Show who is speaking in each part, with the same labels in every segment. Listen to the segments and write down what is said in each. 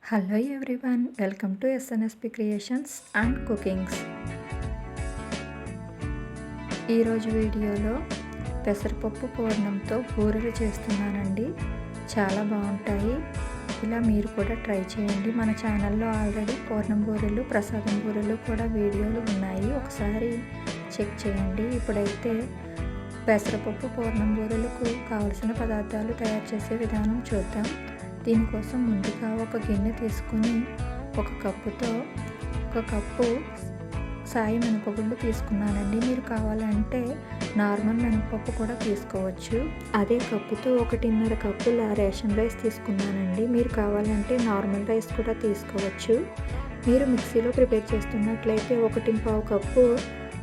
Speaker 1: Hello everyone, welcome to ఎస్ఎన్ఎస్పి creations and cookings. ఈరోజు వీడియోలో పెసరపప్పు పూర్ణంతో బూరెలు చేస్తున్నానండి. చాలా బాగుంటాయి. ఇలా మీరు కూడా ట్రై చేయండి. మన ఛానల్లో ఆల్రెడీ పూర్ణం బూరెలు, ప్రసాదం బూరెలు కూడా వీడియోలు ఉన్నాయి, ఒకసారి చెక్ చేయండి. ఇప్పుడైతే పెసరపప్పు పూర్ణం బూరెలకు కావలసిన పదార్థాలు తయారు చేసే విధానం చూద్దాం. దీనికోసం ముందుగా ఒక గిన్నె తీసుకుని ఒక కప్పు సాయి మినపగుళ్ళు తీసుకున్నానండి. మీరు కావాలంటే నార్మల్ మినపప్పు కూడా తీసుకోవచ్చు. అదే కప్పుతో 1.5 కప్పుల రేషన్ రైస్ తీసుకున్నానండి. మీరు కావాలంటే నార్మల్ రైస్ కూడా తీసుకోవచ్చు. మీరు మిక్సీలో ప్రిపేర్ చేస్తున్నట్లయితే 1.5 కప్పు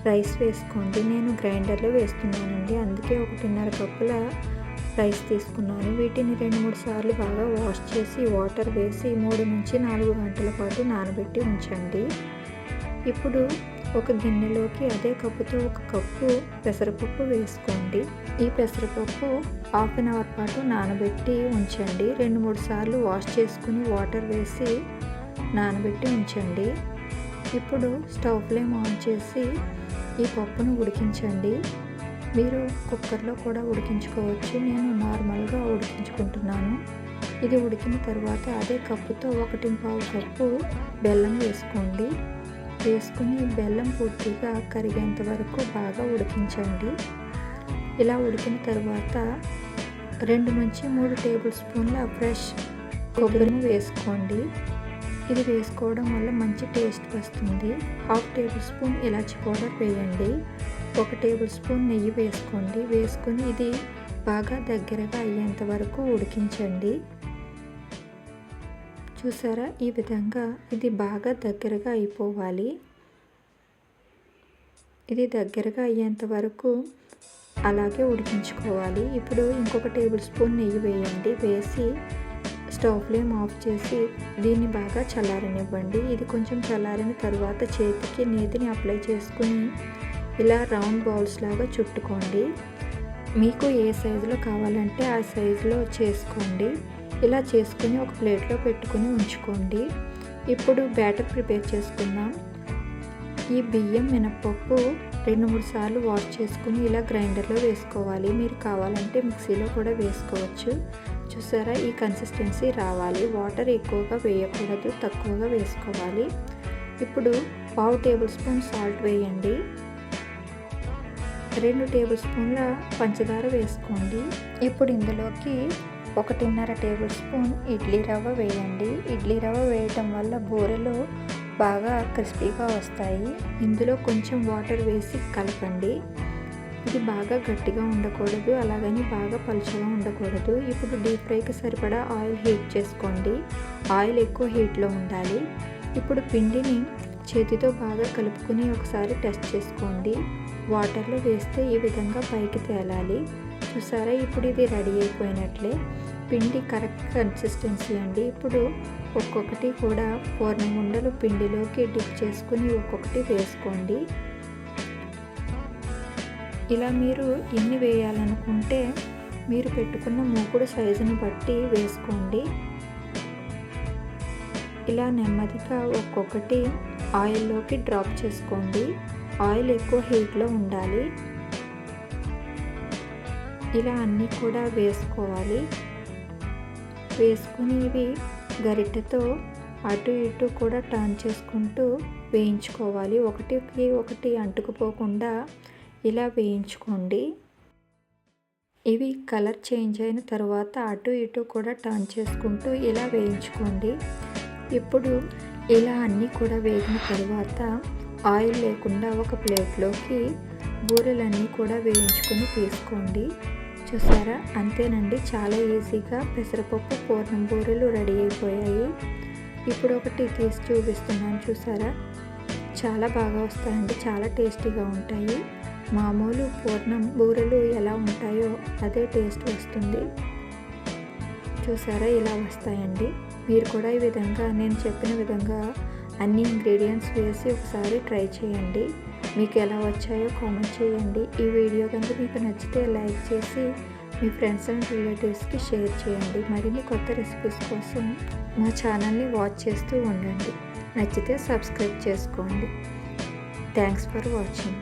Speaker 1: రైస్ వేసుకోండి. నేను గ్రైండర్లో వేస్తున్నానండి, అందుకే 1.5 కప్పుల రైస్ తీసుకున్నాను. వీటిని 2-3 సార్లు బాగా వాష్ చేసి వాటర్ వేసి 3 నుంచి 4 గంటల పాటు నానబెట్టి ఉంచండి. ఇప్పుడు ఒక గిన్నెలోకి అదే కప్పుతో 1 కప్పు పెసరపప్పు వేసుకోండి. ఈ పెసరపప్పు 1/2 అవర్ పాటు నానబెట్టి ఉంచండి. 2-3 సార్లు వాష్ చేసుకుని వాటర్ వేసి నానబెట్టి ఉంచండి. ఇప్పుడు స్టవ్ ఫ్లేమ్ ఆన్ చేసి ఈ పప్పును ఉడికించండి. మీరు కుక్కర్లో కూడా ఉడికించుకోవచ్చు. నేను నార్మల్గా ఉడికించుకుంటున్నాను. ఇది ఉడికిన తర్వాత అదే కప్పుతో 1.5 కప్పు బెల్లం వేసుకోండి. వేసుకుని బెల్లం పూర్తిగా కరిగేంత వరకు బాగా ఉడికించండి. ఇలా ఉడికిన తర్వాత 2 నుంచి 3 టేబుల్ స్పూన్ల ఫ్రెష్ కొబ్బరిని వేసుకోండి. ఇది వేసుకోవడం వల్ల మంచి టేస్ట్ వస్తుంది. 1/2 టేబుల్ స్పూన్ ఇలాచి పౌడర్ వేయండి. 1 టేబుల్ స్పూన్ నెయ్యి వేసుకోండి. వేసుకొని ఇది బాగా దగ్గరగా అయ్యేంత వరకు ఉడికించండి. చూసారా, ఈ విధంగా ఇది బాగా దగ్గరగా అయిపోవాలి. ఇది దగ్గరగా అయ్యేంత వరకు అలాగే ఉడికించుకోవాలి. ఇప్పుడు ఇంకొక టేబుల్ స్పూన్ నెయ్యి వేయండి. వేసి స్టవ్ ఫ్లేమ్ ఆఫ్ చేసి దీన్ని బాగా చల్లారనివ్వండి. ఇది కొంచెం చల్లారిన తర్వాత చేతికి నేతిని అప్లై చేసుకుని ఇలా రౌండ్ బౌల్స్ లాగా చుట్టుకోండి. మీకు ఏ సైజులో కావాలంటే ఆ సైజులో చేసుకోండి. ఇలా చేసుకుని ఒక ప్లేట్లో పెట్టుకుని ఉంచుకోండి. ఇప్పుడు బ్యాటర్ ప్రిపేర్ చేసుకుందాం. ఈ బియ్యం, మినపప్పు 2-3 సార్లు వాష్ చేసుకుని ఇలా గ్రైండర్లో వేసుకోవాలి. మీరు కావాలంటే మిక్సీలో కూడా వేసుకోవచ్చు. చూసారా, ఈ కన్సిస్టెన్సీ రావాలి. వాటర్ ఎక్కువగా వేయకూడదు, తక్కువగా వేసుకోవాలి. ఇప్పుడు 1/2 టేబుల్ స్పూన్ సాల్ట్ వేయండి. 2 టేబుల్ స్పూన్ల పంచదార వేసుకోండి. ఇప్పుడు ఇందులోకి 1.5 టేబుల్ స్పూన్ ఇడ్లీ రవ్వ వేయండి. ఇడ్లీ రవ్వ వేయటం వల్ల బూరెలు బాగా క్రిస్పీగా వస్తాయి. ఇందులో కొంచెం వాటర్ వేసి కలపండి. ఇది బాగా గట్టిగా ఉండకూడదు, అలాగని బాగా పలుచగా ఉండకూడదు. ఇప్పుడు డీప్ ఫ్రైకి సరిపడా ఆయిల్ హీట్ చేసుకోండి. ఆయిల్ ఎక్కువ హీట్లో ఉండాలి. ఇప్పుడు పిండిని చేతితో బాగా కలుపుకొని ఒకసారి టెస్ట్ చేసుకోండి. వాటర్లో వేస్తే ఈ విధంగా పైకి తేలాలి. చూసారా, ఇప్పుడు ఇది రెడీ అయిపోయినట్లే. పిండి కరెక్ట్ కన్సిస్టెన్సీ అండి. ఇప్పుడు ఒక్కొక్కటి కూడా పూర్ణం ఉండలు పిండిలోకి డిప్ చేసుకుని ఒక్కొక్కటి వేసుకోండి. ఇలా మీరు ఎన్ని వేయాలనుకుంటే మీరు పెట్టుకున్న మూకుడు సైజుని బట్టి వేసుకోండి. ఇలా నెమ్మదిగా ఒక్కొక్కటి ఆయిల్లోకి డ్రాప్ చేసుకోండి. ఆయిల్ ఎక్కువ హీట్లో ఉండాలి. ఇలా అన్నీ కూడా వేసుకోవాలి. వేసుకుని ఇవి గరిటెతో అటు ఇటు కూడా టర్న్ చేసుకుంటూ వేయించుకోవాలి. ఒకటికి ఒకటి అంటుకుపోకుండా ఇలా వేయించుకోండి. ఇవి కలర్ చేంజ్ అయిన తర్వాత అటు ఇటు కూడా టర్న్ చేసుకుంటూ ఇలా వేయించుకోండి. ఇప్పుడు ఇలా అన్నీ కూడా వేగిన తర్వాత ఆయిల్ లేకుండా ఒక ప్లేట్లోకి బూరెలన్నీ కూడా వేయించుకొని తీసుకోండి. చూసారా, అంతేనండి. చాలా ఈజీగా పెసరపప్పు పూర్ణం బూరెలు రెడీ అయిపోయాయి. ఇప్పుడు ఒకటి తీసి చూపిస్తున్నాను. చూసారా, చాలా బాగా వస్తాయండి, చాలా టేస్టీగా ఉంటాయి. మామూలు పూర్ణం బూరెలు ఎలా ఉంటాయో అదే టేస్ట్ వస్తుంది. చూసారా, ఇలా వస్తాయండి. మీరు కూడా ఈ విధంగా నేను చెప్పిన విధంగా అన్ని ఇంగ్రీడియంట్స్ వేసి ఒకసారి ట్రై చేయండి. మీకు ఎలా వచ్చాయో కామెంట్ చేయండి. ఈ వీడియో కనుక మీకు నచ్చితే లైక్ చేసి మీ ఫ్రెండ్స్ అండ్ రిలేటివ్స్కి షేర్ చేయండి. మరిన్ని కొత్త రెసిపీస్ కోసం మా ఛానల్ని వాచ్ చేస్తూ ఉండండి. నచ్చితే సబ్స్క్రైబ్ చేసుకోండి. Thanks for watching.